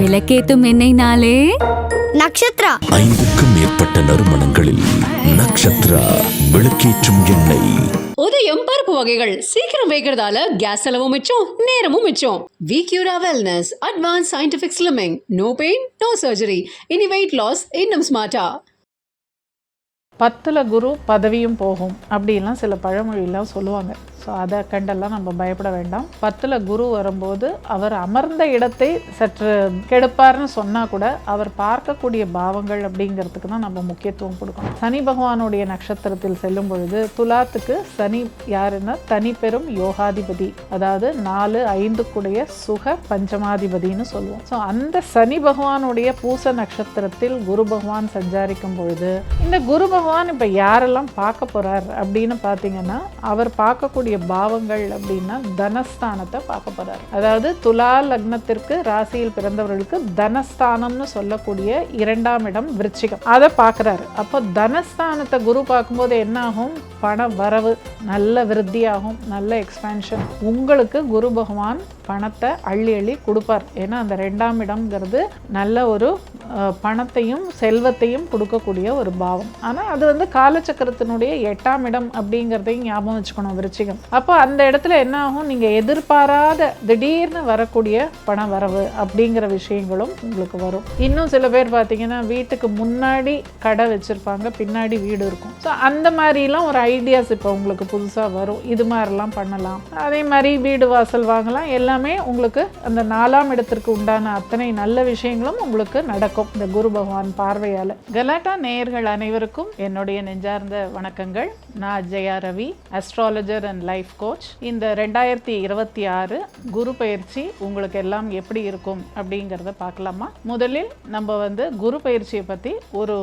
விளக்கேத்தும் எண்ணெய்னாலே நக்ஷத்ரா. 5க்கும் மேற்பட்ட நறுமணங்களில் நக்ஷத்ரா விளக்கேற்றும் எண்ணெய். உதயம் பருப்பு வகைகள் சீக்கிரம் வைக்கிறதால கேஸ் செலவும் மிச்சம், நேரமும் மிச்சம். விக்யூரா wellness advance scientific slimming. No pain, no surgery. இனி வெயிட் லாஸ் இன்னும் ஸ்மார்ட்டா. 10ல் குரு பதவியும் போகும் அப்படின்லாம் சில பழமொழியெல்லாம் சொல்லுவாங்க. ஸோ அதை கண்டெல்லாம் நம்ம பயப்பட வேண்டாம். 10ல் குரு வரும்போது அவர் அமர்ந்த இடத்தை சற்று கெடுப்பார்னு சொன்னால் கூட அவர் பார்க்கக்கூடிய பாவங்கள் அப்படிங்கிறதுக்கு தான் நம்ம முக்கியத்துவம் கொடுக்கணும். சனி பகவானுடைய நட்சத்திரத்தில் செல்லும் பொழுது துலாத்துக்கு சனி யாருன்னா தனி பெரும் யோகாதிபதி, அதாவது 4, 5 சுக பஞ்சமாதிபதினு சொல்லுவோம். ஸோ அந்த சனி பகவானுடைய பூச நட்சத்திரத்தில் குரு பகவான் சஞ்சாரிக்கும் பொழுது இந்த குரு பகவான் இப்போ யாரெல்லாம் பார்க்க போகிறார் அப்படின்னு பார்த்தீங்கன்னா, அவர் பார்க்கக்கூடிய பாவங்கள் அப்படின்னா தனஸ்தானத்தை பார்க்க போறாரு. அதாவது துலா லக்னத்திற்கு ராசியில் பிறந்தவர்களுக்கு தனஸ்தானம்னு சொல்லக்கூடிய 2ஆம் இடம் விருச்சிகம், அதை பார்க்குறாரு. அப்போ தனஸ்தானத்தை குரு பார்க்கும்போது என்ன ஆகும்? பண வரவு நல்ல விருத்தியாகும், நல்ல எக்ஸ்பேன்ஷன். உங்களுக்கு குரு பகவான் பணத்தை அள்ளி அள்ளி கொடுப்பார். ஏன்னா அந்த 2ஆம் இடம்ங்கிறது நல்ல ஒரு பணத்தையும் செல்வத்தையும் கொடுக்கக்கூடிய ஒரு பாவம். ஆனால் அது வந்து காலச்சக்கரத்தினுடைய 8ஆம் இடம் அப்படிங்கிறதையும் ஞாபகம் வச்சுக்கணும் விருச்சிகம். அப்போ அந்த இடத்துல என்ன ஆகும்? நீங்கள் எதிர்பாராத திடீர்னு வரக்கூடிய பண வரவு அப்படிங்கிற விஷயங்களும் உங்களுக்கு வரும். இன்னும் சில பேர் பார்த்தீங்கன்னா வீட்டுக்கு முன்னாடி கடை வச்சுருப்பாங்க, பின்னாடி வீடு இருக்கும். ஸோ அந்த மாதிரிலாம் ஒரு ஐடியாஸ் இப்போ உங்களுக்கு புதுசாக வரும். இது மாதிரிலாம் பண்ணலாம். அதே மாதிரி வீடு வாசல் வாங்கலாம். எல்லாமே உங்களுக்கு அந்த 4ஆம் இடத்திற்கு உண்டான அத்தனை நல்ல விஷயங்களும் உங்களுக்கு நடக்கும் இந்த குரு பகவான் பார்வையால். கலாட்டா நேயர்கள் அனைவருக்கும் என்னுடைய நெஞ்சார்ந்த வணக்கங்கள். நான் Jaya Ravi, astrologer and life coach. இந்த 2026 குரு பயிற்சி உங்களுக்கு எல்லாம் எப்படி இருக்கும் அப்படிங்கிறத பார்க்கலாமா? முதலில் நம்ம வந்து குரு பயிற்சியை பற்றி ஒரு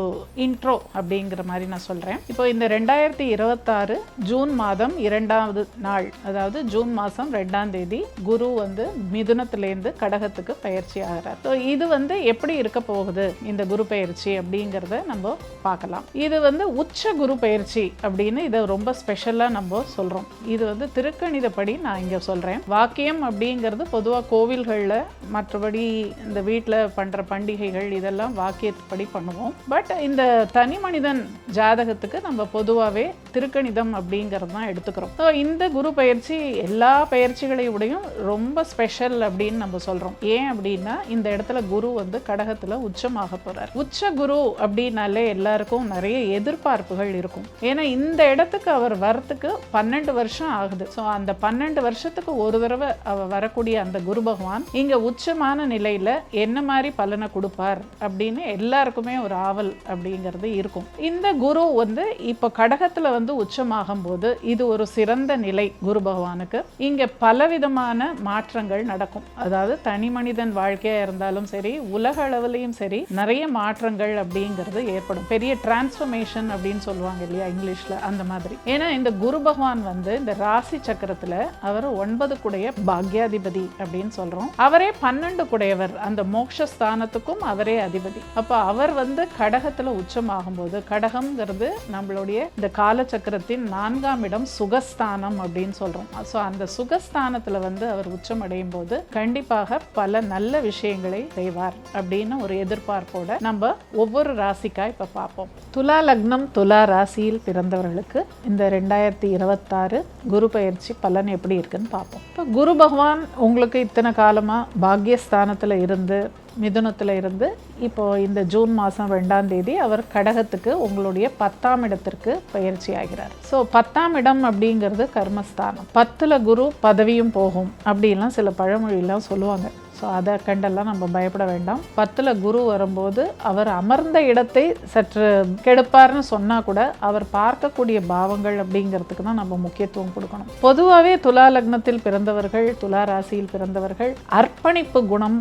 இன்ட்ரோ அப்படிங்கிற மாதிரி நான் சொல்கிறேன். இப்போ இந்த 2026 ஜூன் மாதம் 2ஆவது நாள், அதாவது ஜூன் மாதம் 2ஆம் தேதி குரு வந்து மிதுனத்திலேருந்து கடகத்துக்கு பயிற்சி ஆகிறார். ஸோ இது வந்து எப்படி இருக்க போகுது இந்த குரு பயிற்சி அப்படிங்கிறத நம்ம பார்க்கலாம். இது வந்து உச்ச குரு பயிற்சி அப்படின்னு இதை ரொம்ப ஸ்பெஷலாக நம்ம சொல்கிறோம். இது வந்து திருக்கணிதப்படி நான் இங்கே சொல்கிறேன். வாக்கியம் அப்படிங்கிறது பொதுவாக கோவில்களில் மற்றபடி இந்த வீட்டில் பண்ணுற பண்டிகைகள் இதெல்லாம் வாக்கியப்படி பண்ணுவோம். பட் இந்த தனி மனிதன் ஜாதகத்துக்கு நம்ம பொதுவாகவே திருக்கணிதம் அப்படிங்கிறது தான் எடுத்துக்கிறோம். ஸோ இந்த குரு பயிற்சி எல்லா பயிற்சிகளையும் ரொம்ப ஸ்பெஷல் அப்படின்னு நம்ம சொல்கிறோம். ஏன் அப்படின்னா இந்த இடத்துல குரு வந்து கடகத்தில் உச்சமாக போகிறார். உச்ச குரு அப்படின்னாலே எல்லாருக்கும் நிறைய எதிர்பார்ப்புகள் இருக்கும். ஏன்னா இந்த இடத்துக்கு அவர் வரத்துக்கு 12 வருஷம் ஆகுது. ஸோ அந்த 12 வருஷத்துக்கு ஒரு தடவை அவர் வரக்கூடிய அந்த குரு பகவான் இங்கே உச்சமான நிலையில் என்ன மாதிரி பலனை கொடுப்பார் அப்படின்னு எல்லாருக்குமே ஒரு ஆவல் அப்படிங்கிறது இருக்கும். இந்த குரு வந்து இப்போ கடகத்தில் வந்து உச்சமாகும் போது இது ஒரு சிறந்த நிலை குரு பகவானுக்கு. இங்கே பலவிதமான மாற்றங்கள் நடக்கும். அதாவது தனி மனிதன் வாழ்க்கையாக இருந்தாலும் சரி, உலக அளவுலையும் சரி, நிறைய மாற்றங்கள் அப்படிங்கிறது ஏற்படும். பெரிய டிரான்ஸ்ஃபர்மேஷன் அப்படின்னு சொல்லுவாங்க இல்லையா இங்கிலீஷ்ல, அந்த மாதிரி. ஏன்னா இந்த குரு பகவான் வந்து இந்த ராசி சக்கரத்துல அவர் 9 பாக்யாதிபதி அப்படின்னு சொல்றோம். அவரே 12 குடையவர், அந்த மோட்சஸ்தானத்துக்கும் அவரே அதிபதி. அப்ப அவர் வந்து கடகத்துல உச்சமாகும் போது, கடகம்ங்கிறது நம்மளுடைய இந்த காலச்சக்கரத்தின் 4ஆம் இடம் சுகஸ்தானம் அப்படின்னு சொல்றோம். ஸோ அந்த சுகஸ்தானத்துல வந்து அவர் உச்சம் அடையும் போது கண்டிப்பாக பல நல்ல விஷயங்களை செய்வார் அப்படின்னு ஒரு எதிர்பார்ப்போட நம்ம ஒவ்வொரு ராசிக்கா இப்ப பார்ப்போம். துலா லக்னம் துலா ராசியில் பிறந்தவர்களுக்கு இந்த 2026 குரு பயிற்சி பலன் எப்படி இருக்குன்னு பார்ப்போம். இப்போ குரு பகவான் உங்களுக்கு இத்தனை காலமா பாக்யஸ்தானத்துல இருந்து மிதுனத்தில் இருந்து இப்போ இந்த ஜூன் மாதம் 2ஆம் தேதி அவர் கடகத்துக்கு உங்களுடைய 10ஆம் இடத்திற்கு பயிற்சி ஆகிறார். ஸோ 10ஆம் இடம் அப்படிங்கிறது கர்மஸ்தானம். 10ல் குரு பதவியும் போகும் அப்படின்லாம் சில பழமொழியெல்லாம் சொல்லுவாங்க. ஸோ அதை கண்டெல்லாம் நம்ம பயப்பட வேண்டாம். 10ல் குரு வரும்போது அவர் அமர்ந்த இடத்தை சற்று கெடுப்பார்னு சொன்னால் கூட அவர் பார்க்கக்கூடிய பாவங்கள் அப்படிங்கிறதுக்கு தான் நம்ம முக்கியத்துவம் கொடுக்கணும். பொதுவாகவே துலா லக்னத்தில் பிறந்தவர்கள், துலா ராசியில் பிறந்தவர்கள் அர்ப்பணிப்பு குணம்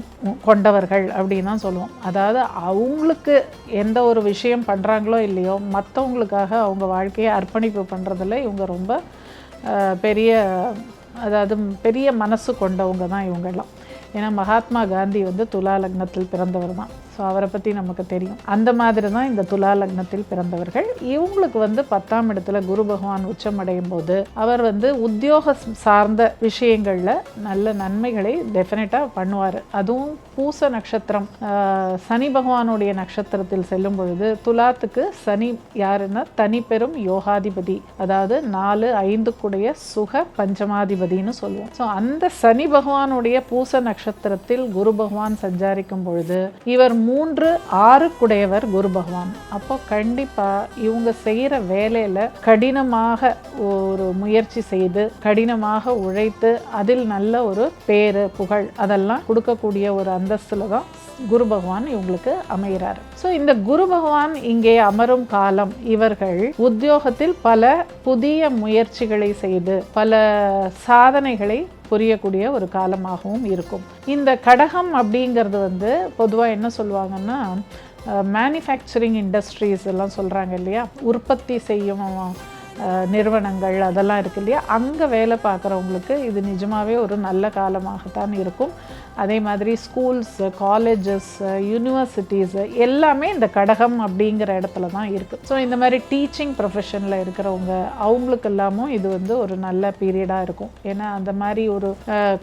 கொண்டவர்கள் அப்படின்னு தான் சொல்லுவோம். அதாவது அவங்களுக்கு எந்த ஒரு விஷயம் பண்ணுறாங்களோ இல்லையோ, மற்றவங்களுக்காக அவங்க வாழ்க்கையை அர்ப்பணிப்பு பண்ணுறதில்ல இவங்க ரொம்ப பெரிய மனசு கொண்டவங்க தான் இவங்கெல்லாம். ஏன்னா மகாத்மா காந்தி வந்து துலா லக்னத்தில் பிறந்தவர் தான். ஸோ ஸோ அவரை பற்றி நமக்கு தெரியும். அந்த மாதிரி தான் இந்த துலா லக்னத்தில் பிறந்தவர்கள். இவங்களுக்கு 10ஆம் இடத்துல குரு பகவான் உச்சமடையும் போது அவர் உத்தியோக சார்ந்த விஷயங்களில் நல்ல நன்மைகளை டெஃபினட்டாக பண்ணுவார். அதுவும் பூச நட்சத்திரம் சனி பகவானுடைய நட்சத்திரத்தில் செல்லும் பொழுது துலாத்துக்கு சனி யாருன்னா தனி பெரும் யோகாதிபதி, அதாவது 4-5 கூடிய சுக பஞ்சமாதிபதினு சொல்லுவோம். ஸோ அந்த சனி பகவானுடைய பூச நட்சத்திரத்தில் குரு பகவான் சஞ்சாரிக்கும் பொழுது இவர் 3-6 குடையவர் குரு பகவான். அப்போ கண்டிப்பாக இவங்க செய்கிற வேலையில் கடினமாக ஒரு முயற்சி செய்து கடினமாக உழைத்து அதில் நல்ல ஒரு பேரு புகழ் அதெல்லாம் கொடுக்கக்கூடிய ஒரு அந்தஸ்துல தான் குரு பகவான் இவங்களுக்கு அமைகிறார். ஸோ இந்த குரு பகவான் இங்கே அமரும் காலம் இவர்கள் உத்தியோகத்தில் பல புதிய முயற்சிகளை செய்து பல சாதனைகளை புரியக்கூடிய ஒரு காலமாகவும் இருக்கும். இந்த கடகம் அப்படிங்கிறது பொதுவாக என்ன சொல்லுவாங்கன்னா மேனுஃபேக்சரிங் இண்டஸ்ட்ரீஸ் எல்லாம் சொல்கிறாங்க இல்லையா, உற்பத்தி செய்யும் நிறுவனங்கள் அதெல்லாம் இருக்கு இல்லையா, அங்கே வேலை பார்க்குறவங்களுக்கு இது நிஜமாகவே ஒரு நல்ல காலமாகத்தான் இருக்கும். அதே மாதிரி ஸ்கூல்ஸ், காலேஜஸ், யூனிவர்சிட்டிஸ் எல்லாமே இந்த கடகம் அப்படிங்கிற இடத்துல தான் இருக்குது. ஸோ இந்த மாதிரி டீச்சிங் ப்ரொஃபஷனில் இருக்கிறவங்க அவங்களுக்கு எல்லாமும் இது ஒரு நல்ல பீரியடாக இருக்கும். ஏன்னா அந்த மாதிரி ஒரு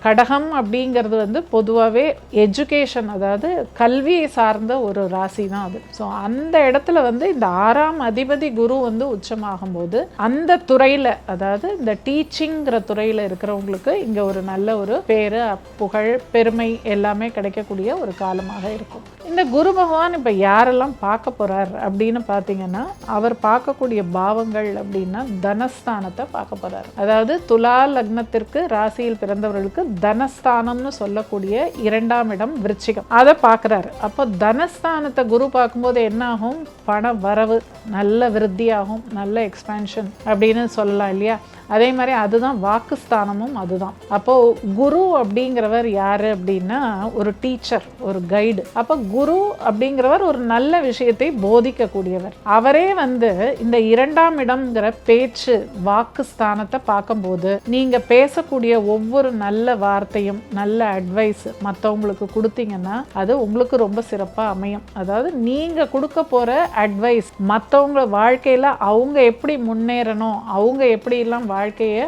கடகம் அப்படிங்கிறது பொதுவாகவே எஜுகேஷன், அதாவது கல்வியை சார்ந்த ஒரு ராசி தான் அது. ஸோ அந்த இடத்துல இந்த 6ஆம் அதிபதி குரு உச்சமாகும் போது அந்த துறையில், அதாவது இந்த டீச்சிங்கிற துறையில் இருக்கிறவங்களுக்கு இங்கே ஒரு நல்ல ஒரு பேரு புகழ் பெருமை எல்லாமே கிடைக்கக்கூடிய ஒரு காலமாக இருக்கும். இந்த குரு பகவான் இப்போ யாரெல்லாம் பார்க்க போகிறார் அப்படின்னு பார்த்தீங்கன்னா, அவர் பார்க்கக்கூடிய பாவங்கள் அப்படின்னா தனஸ்தானத்தை பார்க்க போகிறார். அதாவது துலா லக்னத்திற்கு ராசியில் பிறந்தவர்களுக்கு தனஸ்தானம்னு சொல்லக்கூடிய 2ஆம் இடம் விருச்சிகம், அதை பார்க்குறாரு. அப்போ தனஸ்தானத்தை குரு பார்க்கும்போது என்ன ஆகும், பண வரவு நல்ல விருத்தியாகும், நல்ல எக்ஸ்பேன்ஷன் அப்படின்னு சொல்லலாம் இல்லையா. அதே மாதிரி அதுதான் வாக்குஸ்தானமும் அதுதான். அப்போது குரு அப்படிங்கிறவர் யார் அப்படின்னா ஒரு டீச்சர், ஒரு கைடு. அப்போ குரு அப்படிங்கிறவர் ஒரு நல்ல விஷயத்தை போதிக்கக்கூடியவர். அவரே இந்த 2ஆம் இடம்ங்கிற பேச்சு வாக்குஸ்தானத்தை பார்க்கும்போது நீங்கள் பேசக்கூடிய ஒவ்வொரு நல்ல வார்த்தையும் நல்ல அட்வைஸ் மற்றவங்களுக்கு கொடுத்தீங்கன்னா அது உங்களுக்கு ரொம்ப சிறப்பாக அமையும். அதாவது நீங்கள் கொடுக்க போகிற அட்வைஸ் மற்றவங்க வாழ்க்கையில் அவங்க எப்படி முன்னேறணும், அவங்க எப்படிலாம் வாழ்க்கையை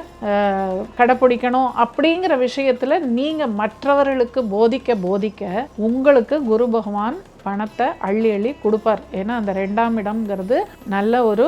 கடைப்பிடிக்கணும் அப்படிங்கிற விஷயத்தில் நீங்கள் மற்றவர்களுக்கு போதிக்க உங்களுக்கு குரு பகவான் பணத்தை அள்ளி அள்ளி கொடுப்பார். ஏன்னா அந்த 2ஆம் இடம்ங்கிறது நல்ல ஒரு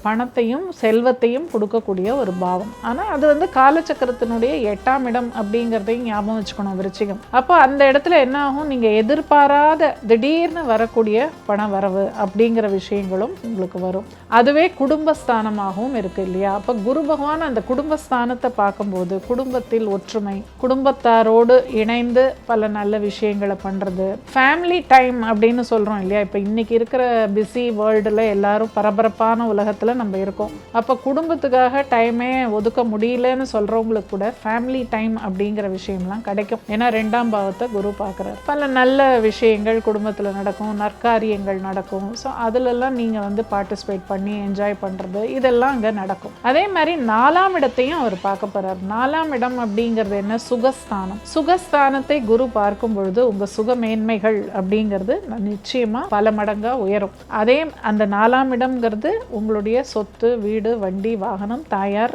பணத்தையும் செல்வத்தையும் கொடுக்கக்கூடிய ஒரு பாவம். ஆனால் அது காலச்சக்கரத்தினுடைய 8ஆம் இடம் அப்படிங்கிறதையும் ஞாபகம் வச்சுக்கணும் விருச்சிகம். அப்போ அந்த இடத்துல என்ன ஆகும், நீங்கள் எதிர்பாராத திடீர்னு வரக்கூடிய பண வரவு அப்படிங்கிற விஷயங்களும் உங்களுக்கு வரும். அதுவே குடும்பஸ்தானமாகவும் இருக்குது இல்லையா. அப்போ குரு பகவான் அந்த குடும்பஸ்தானத்தை பார்க்கும்போது குடும்பத்தில் ஒற்றுமை, குடும்பத்தாரோடு இணைந்து பல நல்ல விஷயங்களை பண்ணுறது, ஃபேமிலி டைம் அப்படின்னு சொல்கிறோம் இல்லையா. இப்போ இன்றைக்கி இருக்கிற பிஸி வேர்ல்டில் எல்லாரும் பரபரப்பான உலகத்தில் நம்ம இருக்கோம். அப்போ குடும்பத்துக்காக டைமே ஒதுக்க முடியலன்னு சொல்கிறவங்களுக்கு கூட ஃபேமிலி டைம் அப்படிங்கிற விஷயம்லாம் கிடைக்கும். ஏன்னா 2ஆம் பாவத்தை குரு பார்க்குறாரு. பல நல்ல விஷயங்கள் குடும்பத்தில் நடக்கும், நற்காரியங்கள் நடக்கும். ஸோ அதிலெல்லாம் நீங்கள் பார்ட்டிசிபேட் பண்ணி என்ஜாய் பண்ணுறது இதெல்லாம் அங்கே நடக்கும். அதே மாதிரி 4ஆம் இடத்தையும் அவர் பார்க்க போகிறார். 4ஆம் இடம் அப்படிங்கிறது என்ன, சுகஸ்தானம். சுகஸ்தானத்தை குரு பார்க்கும் பொழுது உங்கள் சுகமேன்மைகள் அப்படிங்கிறது நிச்சயமா பல மடங்கா உயரும். அதே அந்த 4ஆம் இடம்ங்கிறது உங்களுடைய சொத்து, வீடு, வண்டி, வாகனம், தாயார்,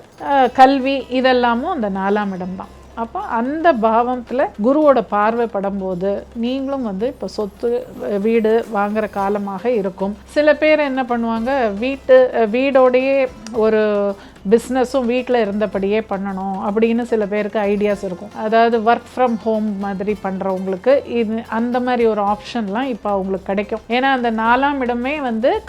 கல்வி இதெல்லாமும் அந்த 4ஆம் இடம் தான். அப்போ அந்த பாவத்தில் குருவோட பார்வை படும்போது நீங்களும் இப்போ சொத்து வீடு வாங்குற காலமாக இருக்கும். சில பேர் என்ன பண்ணுவாங்க, வீடோடையே ஒரு பிஸ்னஸும் வீட்டில் இருந்தபடியே பண்ணணும் அப்படின்னு சில பேருக்கு ஐடியாஸ் இருக்கும். அதாவது ஒர்க் ஃப்ரம் ஹோம் மாதிரி பண்ணுறவங்களுக்கு இது அந்த மாதிரி ஒரு ஆப்ஷன்லாம் இப்போ அவங்களுக்கு கிடைக்கும். ஏன்னா அந்த 4ஆம் இடமே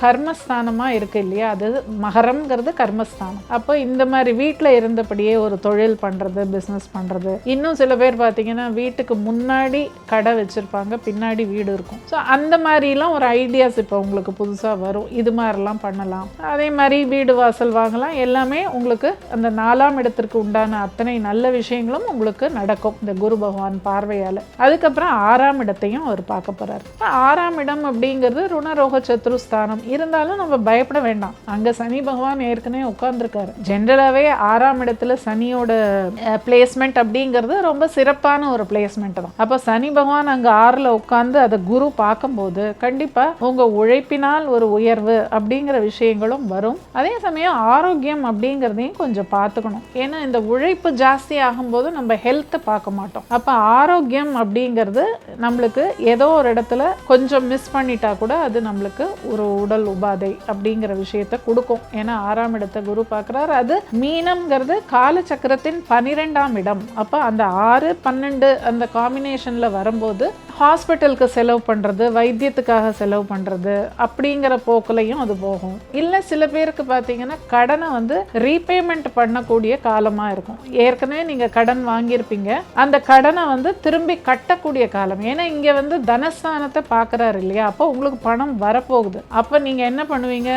கர்மஸ்தானமாக இருக்குது இல்லையா, அது மகரம்ங்கிறது கர்மஸ்தானம். அப்போ இந்த மாதிரி வீட்டில் இருந்தபடியே ஒரு தொழில் பண்ணுறது, பிஸ்னஸ் பண்ணுறது. இன்னும் சில பேர் பார்த்தீங்கன்னா வீட்டுக்கு முன்னாடி கடை வச்சுருப்பாங்க, பின்னாடி வீடு இருக்கும். ஸோ அந்த மாதிரிலாம் ஒரு ஐடியாஸ் இப்போ உங்களுக்கு புதுசாக வரும். இது மாதிரிலாம் பண்ணலாம். அதே மாதிரி வீடு வாசல் வாங்கலாம், எல்லாமே உங்களுக்கு அந்த 4ஆம் இடத்திற்கு உண்டான அத்தனை நல்ல விஷயங்களும் உங்களுக்கு நடக்கும் இந்த குரு பகவான் பார்வையால். அதுக்கப்புறம் 6ஆம் இடத்தையும் அவர் பார்க்க போகிறார். 6ஆம் இடம் அப்படிங்கிறது ருணரோக சத்ருஸ்தானம். இருந்தாலும் நம்ம பயப்பட வேண்டாம், அங்கே சனி பகவான் ஏற்கனவே உட்கார்ந்துருக்காரு. ஜென்ரலாகவே 6ஆம் இடத்துல சனியோட பிளேஸ்மெண்ட் அப்படிங்கிறது ரொம்ப சிறப்பான ஒரு பிளேஸ்மெண்ட் தான். அப்போ சனி பகவான் அங்கே 6ல் உட்கார்ந்து அதை குரு பார்க்கும்போது கண்டிப்பாக உங்கள் உழைப்பினால் ஒரு உயர்வு அப்படிங்கிற விஷயங்களும் வரும். அதே சமயம் ஆரோக்கியம் அப்படிங்கிறதையும் கொஞ்சம் பார்த்துக்கணும். ஏன்னா இந்த உழைப்பு ஜாஸ்தி ஆகும்போது நம்ம ஹெல்த்தை பார்க்க மாட்டோம். அப்போ ஆரோக்கியம் அப்படிங்கிறது நம்மளுக்கு ஏதோ ஒரு இடத்துல கொஞ்சம் மிஸ் பண்ணிட்டா கூட அது நம்மளுக்கு ஒரு உடல் உபாதை அப்படிங்கிற விஷயத்தை கொடுக்கும். ஏன்னா 6ஆம் இடத்தை குரு பார்க்குறாரு. அது மீனம்ங்கிறது காலச்சக்கரத்தின் 12ஆம் இடம். அப்போ அந்த 6, 12 அந்த காம்பினேஷனில் வரும்போது ஹாஸ்பிட்டலுக்கு செலவு பண்ணுறது, வைத்தியத்துக்காக செலவு பண்ணுறது அப்படிங்கிற போக்குலையும் அது போகும். இல்லை சில பேருக்கு பார்த்தீங்கன்னா கடனை வந்து ரீபேமெண்ட் பண்ணக்கூடிய காலமாக இருக்கும். ஏற்கனவே நீங்கள் கடன் வாங்கியிருப்பீங்க, அந்த கடனை வந்து திரும்பி கட்டக்கூடிய காலம். ஏன்னா இங்கே வந்து தனஸ்தானத்தை பார்க்குறாரு இல்லையா, அப்போ உங்களுக்கு பணம் வரப்போகுது. அப்போ நீங்கள் என்ன பண்ணுவீங்க,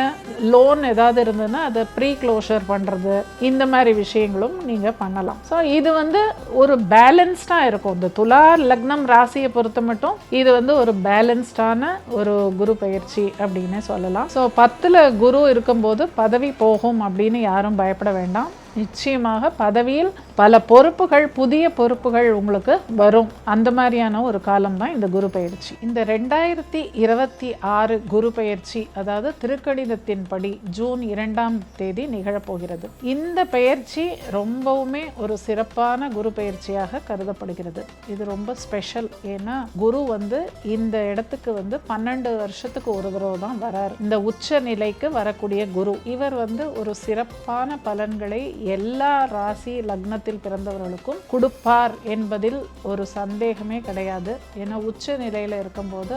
லோன் ஏதாவது இருந்ததுன்னா அதை ப்ரீ க்ளோஷர் பண்ணுறது, இந்த மாதிரி விஷயங்களும் நீங்கள் பண்ணலாம். ஸோ இது வந்து ஒரு பேலன்ஸ்டாக இருக்கும். இந்த துலா லக்னம் ராசியை பொறுத்த மட்டும் இது வந்து ஒரு பேலன்ஸ்டான ஒரு குரு பயிற்சி அப்படின்னு சொல்லலாம். ஸோ 10ல் குரு இருக்கும்போது பதவி போகும் அப்படின்னு யாரும் பயப்பட வேண்டாம். நிச்சயமாக பதவியில் பல பொறுப்புகள், புதிய பொறுப்புகள் உங்களுக்கு வரும். அந்த மாதிரியான ஒரு காலம் தான் இந்த குரு பயிற்சி. இந்த 2026 குரு பயிற்சி, அதாவது திருக்கணிதத்தின் படி ஜூன் 2ஆம் தேதி நிகழப்போகிறது. இந்த பயிற்சி ரொம்பவுமே ஒரு சிறப்பான குரு பயிற்சியாக கருதப்படுகிறது. இது ரொம்ப ஸ்பெஷல். ஏன்னா குரு வந்து இந்த இடத்துக்கு வந்து 12 வருஷத்துக்கு ஒரு தடவை தான் வராரு. இந்த உச்ச நிலைக்கு வரக்கூடிய குரு இவர் வந்து ஒரு சிறப்பான பலன்களை எல்லா ராசி லக்னத்தில் பிறந்தவர்களுக்கும் கொடுப்பார் என்பதில் ஒரு சந்தேகமே கிடையாது. ஏன்னா உச்ச நிலையில் இருக்கும்போது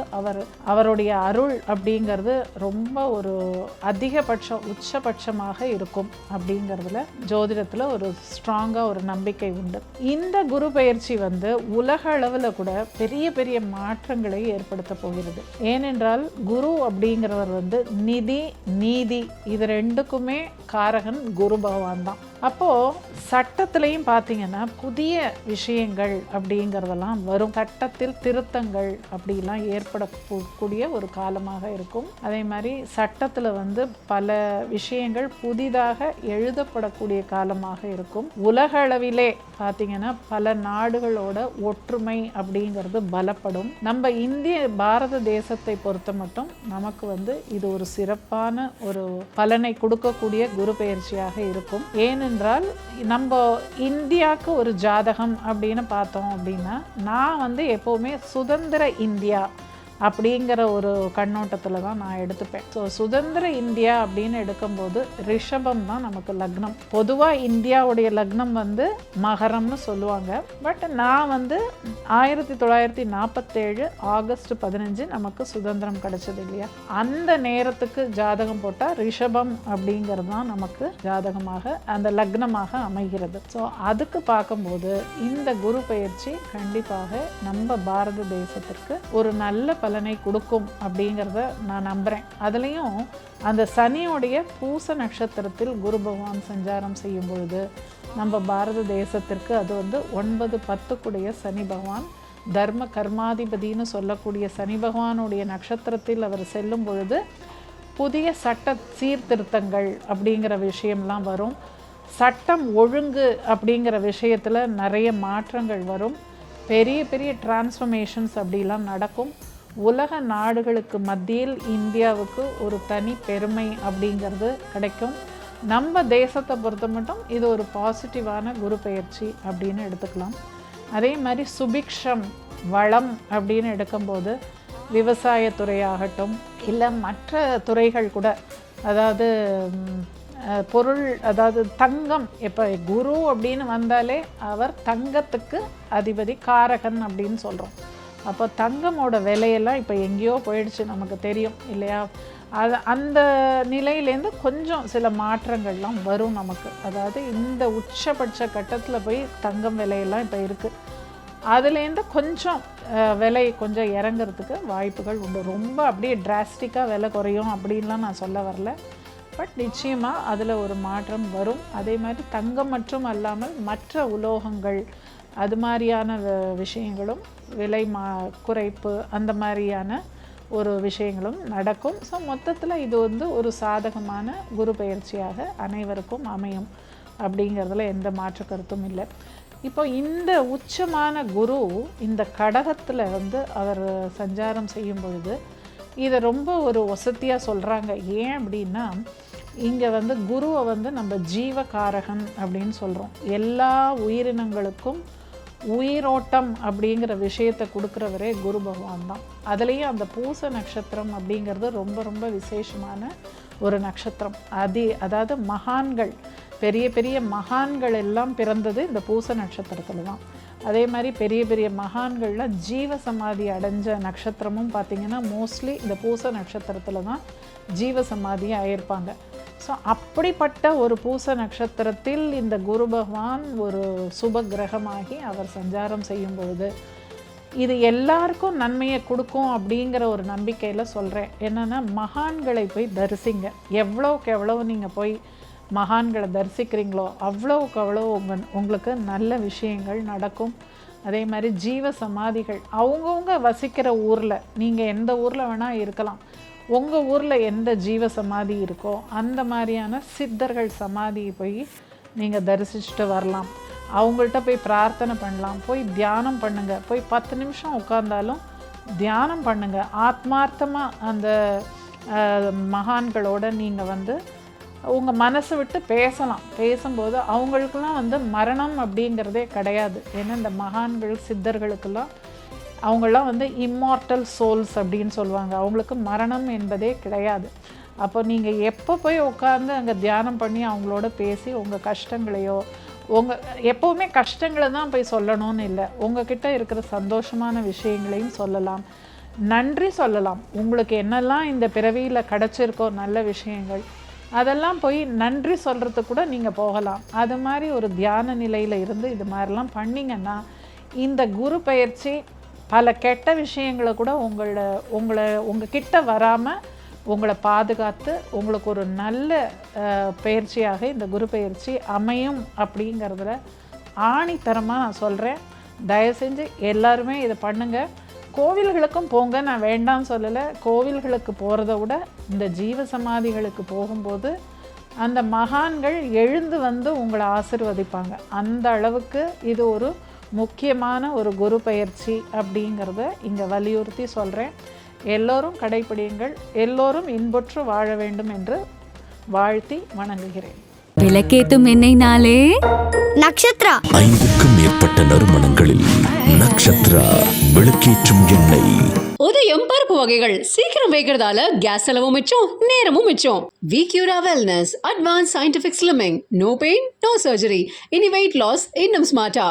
அவருடைய அருள் அப்படிங்கிறது ரொம்ப ஒரு அதிகபட்சம், உச்சபட்சமாக இருக்கும் அப்படிங்கிறதுல ஜோதிடத்தில் ஒரு ஸ்ட்ராங்காக ஒரு நம்பிக்கை உண்டு. இந்த குரு பயிற்சி வந்து உலக அளவில் கூட பெரிய பெரிய மாற்றங்களை ஏற்படுத்த போகிறது. ஏனென்றால் குரு அப்படிங்கிறவர் வந்து நிதி, நீதி இது ரெண்டுக்குமே காரகன் குரு பகவான் தான். அப்போது சட்டத்திலையும் பார்த்தீங்கன்னா புதிய விஷயங்கள் அப்படிங்கிறதெல்லாம் வரும். சட்டத்தில் திருத்தங்கள் அப்படிலாம் ஏற்படக்கூடிய ஒரு காலமாக இருக்கும். அதே மாதிரி சட்டத்தில் வந்து பல விஷயங்கள் புதிதாக எழுதப்படக்கூடிய காலமாக இருக்கும். உலக அளவிலே பார்த்தீங்கன்னா பல நாடுகளோட ஒற்றுமை அப்படிங்கிறது பலப்படும். நம்ம இந்திய பாரத தேசத்தை பொறுத்த மட்டும் நமக்கு வந்து இது ஒரு சிறப்பான ஒரு பலனை கொடுக்கக்கூடிய குரு பயிற்சியாக இருக்கும். ஏனென்றால் நம்ம இந்தியாவுக்கு ஒரு ஜாதகம் அப்படின்னு பார்த்தோம் அப்படின்னா, நான் வந்து எப்போவுமே சுதந்திர இந்தியா அப்படிங்கிற ஒரு கண்ணோட்டத்தில் தான் நான் எடுத்துப்பேன். ஸோ சுதந்திர இந்தியா அப்படின்னு எடுக்கும்போது ரிஷபம் தான் நமக்கு லக்னம். பொதுவாக இந்தியாவுடைய லக்னம் வந்து மகரம்னு சொல்லுவாங்க. பட் நான் வந்து 1947 ஆகஸ்ட் 15 நமக்கு சுதந்திரம் கிடைச்சது இல்லையா, அந்த நேரத்துக்கு ஜாதகம் போட்டால் ரிஷபம் அப்படிங்கிறது தான் நமக்கு ஜாதகமாக அந்த லக்னமாக அமைகிறது. ஸோ அதுக்கு பார்க்கும்போது இந்த குரு பயிற்சி கண்டிப்பாக நம்ம பாரத தேசத்திற்கு ஒரு நல்ல பலனை கொடுக்கும் அப்படிங்கிறத நான் நம்புகிறேன். அதுலேயும் அந்த சனியோடைய பூச நட்சத்திரத்தில் குரு பகவான் சஞ்சாரம் செய்யும் பொழுது நம்ம பாரத தேசத்திற்கு அது வந்து 9, 10 சனி பகவான், தர்ம கர்மாதிபதினு சொல்லக்கூடிய சனி பகவானுடைய நட்சத்திரத்தில் அவர் செல்லும் பொழுது புதிய சட்ட சீர்திருத்தங்கள் அப்படிங்கிற விஷயம்லாம் வரும். சட்டம் ஒழுங்கு அப்படிங்கிற விஷயத்தில் நிறைய மாற்றங்கள் வரும். பெரிய பெரிய டிரான்ஸ்ஃபர்மேஷன்ஸ் அப்படிலாம் நடக்கும். உலக நாடுகளுக்கு மத்தியில் இந்தியாவுக்கு ஒரு தனி பெருமை அப்படிங்கிறது கிடைக்கும். நம்ம தேசத்தை பொறுத்த மட்டும் இது ஒரு பாசிட்டிவான குரு பயிற்சி அப்படின்னு எடுத்துக்கலாம். அதே மாதிரி சுபிக்ஷம், வளம் அப்படின்னு எடுக்கும்போது விவசாயத்துறையாகட்டும் இல்லை மற்ற துறைகள் கூட, அதாவது பொருள், அதாவது தங்கம். இப்போ குரு அப்படின்னு வந்தாலே அவர் தங்கத்துக்கு அதிபதி, காரகன் அப்படின்னு சொல்கிறோம். அப்போ தங்கமோட விலையெல்லாம் இப்போ எங்கேயோ போயிடுச்சு, நமக்கு தெரியும் இல்லையா. அது அந்த நிலையிலேருந்து கொஞ்சம் சில மாற்றங்கள்லாம் வரும் நமக்கு. அதாவது இந்த உச்சபட்ச கட்டத்தில் போய் தங்கம் விலையெல்லாம் இப்போ இருக்குது. அதுலேருந்து கொஞ்சம் விலை கொஞ்சம் இறங்கிறதுக்கு வாய்ப்புகள் உண்டு. ரொம்ப அப்படியே டிராஸ்டிக்காக விலை குறையும் அப்படின்லாம் நான் சொல்ல வரல. பட் நிச்சயமாக அதில் ஒரு மாற்றம் வரும். அதே மாதிரி தங்கம் மற்றும் அல்லாமல் மற்ற உலோகங்கள் அது மாதிரியான விஷயங்களும் விலை குறைப்பு அந்த மாதிரியான ஒரு விஷயங்களும் நடக்கும். ஸோ மொத்தத்தில் இது வந்து ஒரு சாதகமான குரு பெயர்ச்சியாக அனைவருக்கும் அமையும் அப்படிங்கிறதுல எந்த மாற்று கருத்தும் இல்லை. இப்போ இந்த உச்சமான குரு இந்த கடகத்தில் வந்து அவர் சஞ்சாரம் செய்யும் பொழுது இதை ரொம்ப ஒரு வசதியாக சொல்கிறாங்க. ஏன் அப்படின்னா இங்கே வந்து குருவை வந்து நம்ம ஜீவகாரகன் அப்படின்னு சொல்கிறோம். எல்லா உயிரினங்களுக்கும் உயிரோட்டம் அப்படிங்கிற விஷயத்தை கொடுக்குறவரே குரு பகவான் தான். அதுலேயும் அந்த பூச நட்சத்திரம் அப்படிங்கிறது ரொம்ப ரொம்ப விசேஷமான ஒரு நட்சத்திரம். அதாவது மகான்கள், பெரிய பெரிய மகான்கள் எல்லாம் பிறந்தது இந்த பூச நட்சத்திரத்தில் தான். அதே மாதிரி பெரிய பெரிய மகான்களில் ஜீவ சமாதி அடைஞ்ச நட்சத்திரமும் பார்த்திங்கன்னா மோஸ்ட்லி இந்த பூச நட்சத்திரத்தில் தான் ஜீவ சமாதி ஆயிருப்பாங்க. ஸோ அப்படிப்பட்ட ஒரு பூச நட்சத்திரத்தில் இந்த குரு பகவான் ஒரு சுப கிரகமாகி அவர் சஞ்சாரம் செய்யும் பொழுது இது எல்லாருக்கும் நன்மையை கொடுக்கும் அப்படிங்கிற ஒரு நம்பிக்கையில் சொல்கிறேன். என்னென்னா மகான்களை போய் தரிசிங்க. எவ்வளோக்கு எவ்வளோ நீங்கள் போய் மகான்களை தரிசிக்கிறீங்களோ அவ்வளோக்கு அவ்வளோ உங்களுக்கு நல்ல விஷயங்கள் நடக்கும். அதே மாதிரி ஜீவ சமாதிகள் அவங்கவுங்க வசிக்கிற ஊரில், நீங்கள் எந்த ஊரில் வேணால் இருக்கலாம், உங்கள் ஊரில் எந்த ஜீவ சமாதி இருக்கோ அந்த மாதிரியான சித்தர்கள் சமாதியை போய் நீங்கள் தரிசிச்சுட்டு வரலாம். அவங்கள்ட்ட போய் பிரார்த்தனை பண்ணலாம், போய் தியானம் பண்ணுங்கள். போய் 10 நிமிஷம் உட்கார்ந்தாலும் தியானம் பண்ணுங்கள். ஆத்மார்த்தமாக அந்த மகான்களோட நீங்கள் வந்து உங்கள் மனசை விட்டு பேசலாம். பேசும்போது அவங்களுக்கெல்லாம் வந்து மரணம் அப்படிங்கிறதே கிடையாது. ஏன்னா இந்த மகான்கள் சித்தர்களுக்கெல்லாம் அவங்களாம் வந்து இம்மார்டல் சோல்ஸ் அப்படின்னு சொல்லுவாங்க. அவங்களுக்கு மரணம் என்பதே கிடையாது. அப்போ நீங்கள் எப்போ போய் உட்காந்து அங்கே தியானம் பண்ணி அவங்களோட பேசி உங்கள் கஷ்டங்களையோ எப்போவுமே கஷ்டங்களை தான் போய் சொல்லணும்னு இல்லை, உங்ககிட்ட இருக்கிற சந்தோஷமான விஷயங்களையும் சொல்லலாம், நன்றி சொல்லலாம். உங்களுக்கு என்னெல்லாம் இந்த பிறவியில் கிடச்சிருக்கோ நல்ல விஷயங்கள் அதெல்லாம் போய் நன்றி சொல்கிறதுக்கு கூட நீங்கள் போகலாம். அது மாதிரி ஒரு தியான நிலையில் இருந்து இது மாதிரிலாம் பண்ணிங்கன்னா இந்த குரு பயிற்சி பல கெட்ட விஷயங்களை கூட உங்கள் கிட்ட வராமல் உங்களை பாதுகாத்து உங்களுக்கு ஒரு நல்ல பயிற்சியாக இந்த குரு பயிற்சி அமையும் அப்படிங்கிறதுல ஆணித்தரமாக நான் சொல்கிறேன். தயவு செஞ்சு எல்லாருமே இதை பண்ணுங்கள். கோவில்களுக்கும் போங்க, நான் வேண்டாம்னு சொல்லலை. கோவில்களுக்கு போகிறத விட இந்த ஜீவ சமாதிகளுக்கு போகும்போது அந்த மகான்கள் எழுந்து வந்து உங்களை ஆசீர்வதிப்பாங்க. அந்த அளவுக்கு இது ஒரு முக்கியமான ஒரு குரு பயிற்சி அப்படிங்கிறத இங்கே வலியுறுத்தி சொல்கிறேன். எல்லோரும் கடைப்பிடியுங்கள். எல்லோரும் இன்புற்று வாழ வேண்டும் என்று வாழ்த்தி வணங்குகிறேன். விளக்கேத்தும் எண்ணெய்னாலே நக்ஷத்ரா. 5க்கும் மேற்பட்ட நறுமணங்களில் நக்ஷத்ரா விளக்கேற்றும் எண்ணெய். உதயம் பருப்பு வகைகள் சீக்கிரம் வைக்கிறதால கேஸ் செலவும் மிச்சம், நேரமும் மிச்சம். விக்யூரா wellness advance scientific slimming. No pain, no surgery. இனி வெயிட் லாஸ் இன்னும் ஸ்மார்ட்டா.